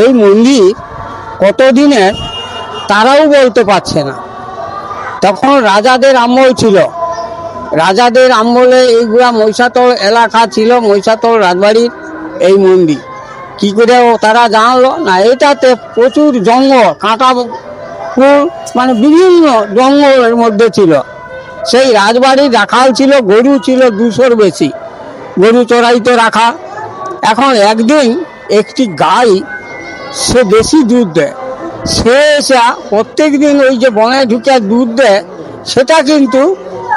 এই মন্দির কতদিনের তারাও বলতে পারছে না। তখন রাজাদের আমল ছিল, রাজাদের আমলে এইগুলা মহিষাতল এলাকা ছিল, মহিষাতল রাজবাড়ির এই মন্দির। কি করে তারা জানলো না, এটাতে প্রচুর জঙ্গল, কাঁটা ফুল, মানে বিভিন্ন জঙ্গলের মধ্যে ছিল। সেই রাজবাড়ির রাখাল ছিল, গরু ছিল 200-র বেশি, গরু চড়াইতে রাখা। এখন একদিন একটি গাই, সে বেশি দুধ দেয়, সে এসে প্রত্যেক দিন ওই যে বনে ঢুকে দুধ দেয়, সেটা কিন্তু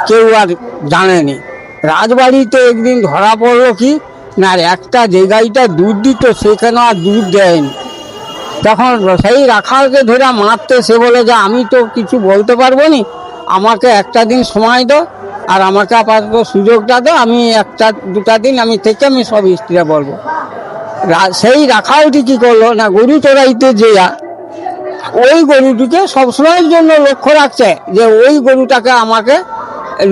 কেউ আর জানেনি। রাজবাড়িতে একদিন ধরা পড়লো কি না, একটা যে গাইটা দুধ দিত সেখানে আর দুধ দেয়নি। তখন সেই রাখালকে ধরে মারতে, সে বলে যে আমি তো কিছু বলতে পারবো নি, আমাকে একটা দিন সময় দাও, আর আমাকে আপাতত সুযোগটা দাও, আমি 1-2 দিন আমি থেকে আমি সব স্ত্রীরা বলবো। সেই রাখালটি কি করলো না, গরু চড়াইতে যেয়া ওই গরুটিকে সবসময়ের জন্য লক্ষ্য রাখছে যে ওই গরুটাকে আমাকে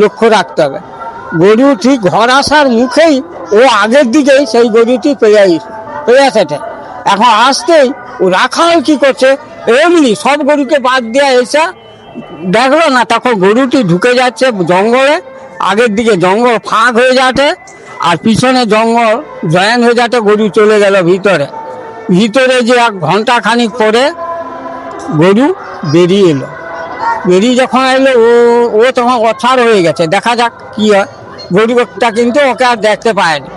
লক্ষ্য রাখতে হবে। গরু ঠিক ঘর আসার মুখেই ও আগের দিকেই সেই গরুটি পেয়েছে। এখন আসতেই ও রাখাল কি করছে, এমনি সব গরুকে বাদ দিয়ে এসে দেখলো না, তখন গরুটি ঢুকে যাচ্ছে জঙ্গলে। আগের দিকে জঙ্গল ফাঁক হয়ে যাচ্ছে, আর পিছনে জঙ্গল জয়েন হয়ে যাচ্ছে। গরু চলে গেল ভিতরে যে 1 ঘন্টা খানিক পরে গরু বেরিয়ে এলো। বেরিয়ে যখন এলো, ও তখন অছাড় হয়ে গেছে, দেখা যাক কি হয়। গরুটা কিন্তু ওকে আর দেখতে পায়নি।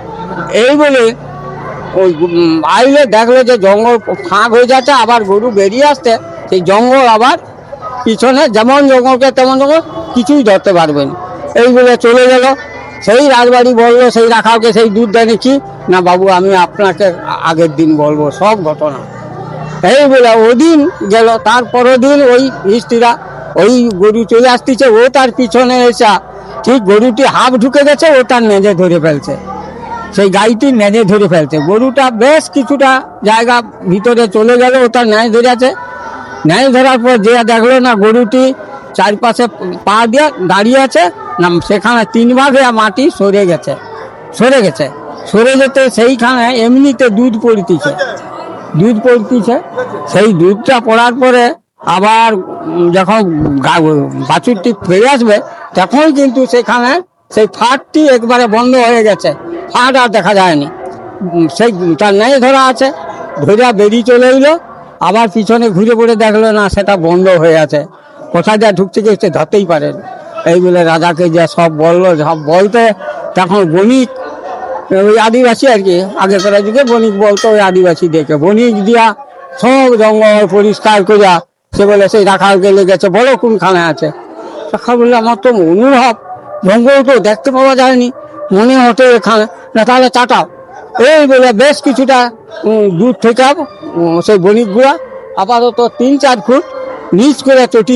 এই বলে ওই আইলে দেখলো যে জঙ্গল ফাঁক হয়ে যাচ্ছে, আবার গরু বেরিয়ে আসতে সেই জঙ্গল আবার পিছনে, যেমন জঙ্গলকে তেমন জঙ্গল, কিছুই ধরতে পারবেন। এই বলে চলে গেল। সেই রাজবাড়ি বললো সেই রাখালকে, সেই দুধ দেয়নি কি না, বাবু আমি আপনাকে আগের দিন বলবো সব ঘটনা। এই বলে ওদিন গেল। তারপরের দিন ওই স্ত্রীরা, ওই গরু চলে আসতেছে, ও তার পিছনে এসে ঠিক গরুটি হাফ ঢুকে গেছে, ও তার নেজে ধরে ফেলছে, সেই গাইটি নেজে ধরে ফেলছে। গরুটা বেশ কিছুটা জায়গা ভিতরে চলে গেল, ও তার ন্যায় ধরে আছে। ন্যায় ধরার পর যে দেখলো না, গরুটি চারপাশে পা দিয়ে দাঁড়িয়ে আছে না, সেখানে 3 ভাগে মাটি সরে গেছে। সরে যেতে সেইখানে এমনিতে দুধ পড়তিছে। সেই দুধটা পড়ার পরে আবার যখন বাছুরটি ফিরে আসবে, তখন কিন্তু সেখানে সেই ফাটটি একবারে বন্ধ হয়ে গেছে, ফাট আর দেখা যায়নি। সেই তার ন্যায় ধরা আছে, ধরে বেরিয়ে চলে এলো। আবার পিছনে ঘুরে পড়ে দেখলো না, সেটা বন্ধ হয়ে আছে। কোথায় যা ঢুকতে গেছে ধরতেই পারেন। এই বলে রাজাকে যে সব বললো, সব বলতে তখন বণিক, ওই আদিবাসী আর কি, আগেকার যুগে বণিক বলতো, ওই আদিবাসী দেখে বণিক দিয়া সব জঙ্গল পরিষ্কার করিয়া সে বলে সেই রাখালকে লেগেছে, বলো কোনখানে আছে। রাখাল বললে আমার তো অনুভব, জঙ্গল তো দেখতে পাওয়া যায়নি, মনে হতো এখানে না, তাহলে চাটাও। এই বলে বেশ কিছুটা দূর থেকে সেই বণিকগুলা আপাতত 3-4 ফুট নিচ করে চটি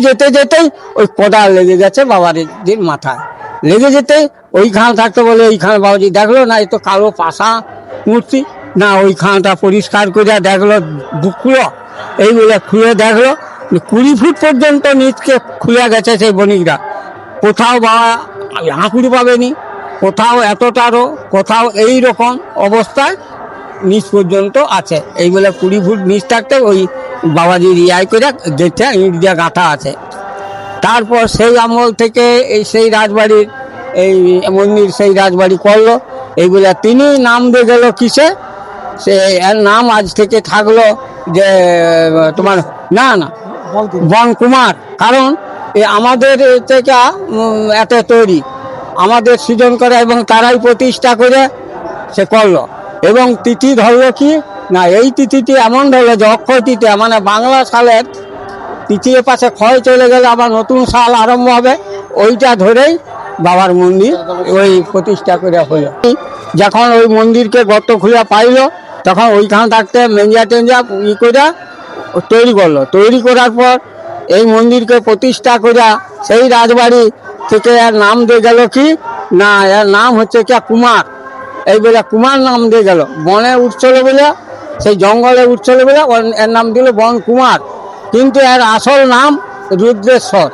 যেতে যেতেই ওই কোদাল লেগে গেছে বাবাজির মাথায়। লেগে যেতে ওইখানে থাকতে বলে, ওইখানে বাবাজি দেখলো না, এই তো কালো পাশা মূর্তি না, ওইখানটা পরিষ্কার করে দেখলো খুলো। এই বলে খুলে দেখলো 20 ফুট পর্যন্ত নিচকে খুলে গেছে সেই বণিকরা। কোথাও বাবা হাঁকুড়ি পাবেনি, কোথাও এতটারও, কোথাও এই রকম অবস্থায় নিচ পর্যন্ত আছে। এই বলে 20 ফুট নিচ থাকতে ওই বাবাজির করে গেটটা ইট দিয়ে গাঁথা আছে। তারপর সেই আমল থেকে এই সেই রাজবাড়ির এই মন্দির, সেই রাজবাড়ি করলো। এইগুলা তিনি নাম দিয়ে গেল কিসে, সে এর নাম আজ থেকে থাকলো যে তোমার না বনকুমার। কারণ আমাদের থেকে এত তৈরি, আমাদের সৃজন করে এবং তারাই প্রতিষ্ঠা করে সে করলো। এবং তিথি ধরলো কি না, এই তিথিটি এমন ধরলো যে অক্ষয় তিথি, মানে বাংলা সালের তিথির পাশে ক্ষয় চলে গেলে আবার নতুন সাল আরম্ভ হবে, ওইটা ধরেই বাবার মন্দির ওই প্রতিষ্ঠা করে হলো। যখন ওই মন্দিরকে গর্ত খুলে পাইলো, তখন ওইখানে থাকতে মেঞ্জা টেঞ্জা করে তৈরি করলো। তৈরি করার পর এই মন্দিরকে প্রতিষ্ঠা করে সেই রাজবাড়ি থেকে এর নাম দিয়ে গেল কি না, এর নাম হচ্ছে কি কুমার। এই বলে কুমার নাম দিয়ে গেল। বনে উঠছিল বলে, সেই জঙ্গলে উঠছিল বলে এর নাম দিল বন কুমার, কিন্তু এর আসল নাম রুদ্রেশ্বর।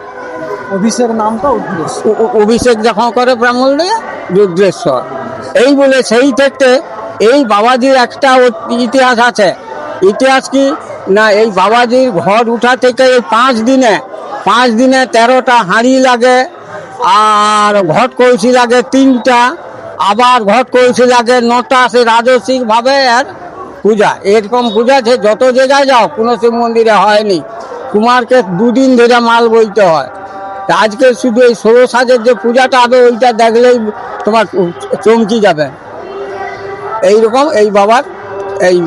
অভিষেক যখন করে ব্রাহ্মণ দিয়ে রুদ্রেশ্বর। এই বলে সেই থেকে এই বাবাজির একটা ইতিহাস আছে। ইতিহাস কি না, এই বাবাজির ঘট উঠা থেকে এই 5 দিনে 13টা হাঁড়ি লাগে, আর ঘট কলসি লাগে 3টা, আবার ঘট কলসি লাগে 9টা। সে রাজস্বিক ভাবে আর পূজা, এরকম পূজা সে যত জায়গায় যাও কোনো শিব মন্দিরে হয়নি। কুমারকে 2 দিন ধরে মাল বইতে হয়। তা আজকে শুধু এই 16 সাজের যে পূজাটা হবে ওইটা দেখলেই তোমার চমকি যাবে। এইরকম এই বাবার এই